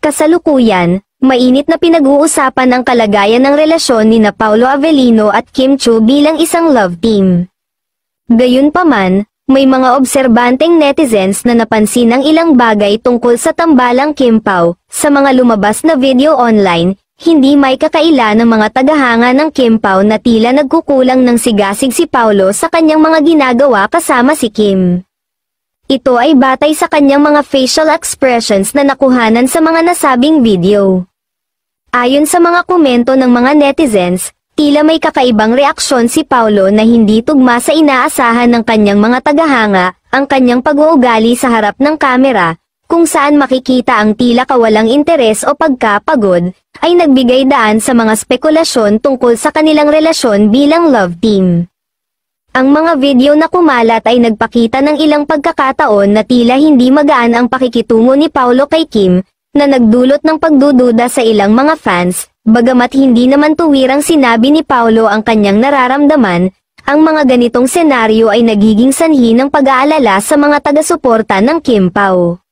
Kasalukuyan, mainit na pinag-uusapan ang kalagayan ng relasyon ni Paolo Avellino at Kim Chiu bilang isang love team. Gayunpaman, may mga obserbanteng netizens na napansin ang ilang bagay tungkol sa tambalang Kim Pao. Sa mga lumabas na video online, hindi may kakaila ng mga tagahanga ng Kim Pao na tila nagkukulang ng sigasig si Paolo sa kanyang mga ginagawa kasama si Kim. Ito ay batay sa kanyang mga facial expressions na nakuhanan sa mga nasabing video. Ayon sa mga komento ng mga netizens, tila may kakaibang reaksyon si Paolo na hindi tugma sa inaasahan ng kanyang mga tagahanga, ang kanyang pag-uugali sa harap ng kamera, kung saan makikita ang tila kawalang interes o pagkapagod, ay nagbigay daan sa mga spekulasyon tungkol sa kanilang relasyon bilang love team. Ang mga video na kumalat ay nagpakita ng ilang pagkakataon na tila hindi magaan ang pakikitungo ni Paolo kay Kim, na nagdulot ng pagdududa sa ilang mga fans. Bagamat hindi naman tuwirang sinabi ni Paolo ang kanyang nararamdaman, ang mga ganitong senaryo ay nagiging sanhi ng pag-aalala sa mga taga-suporta ng Kim Pao.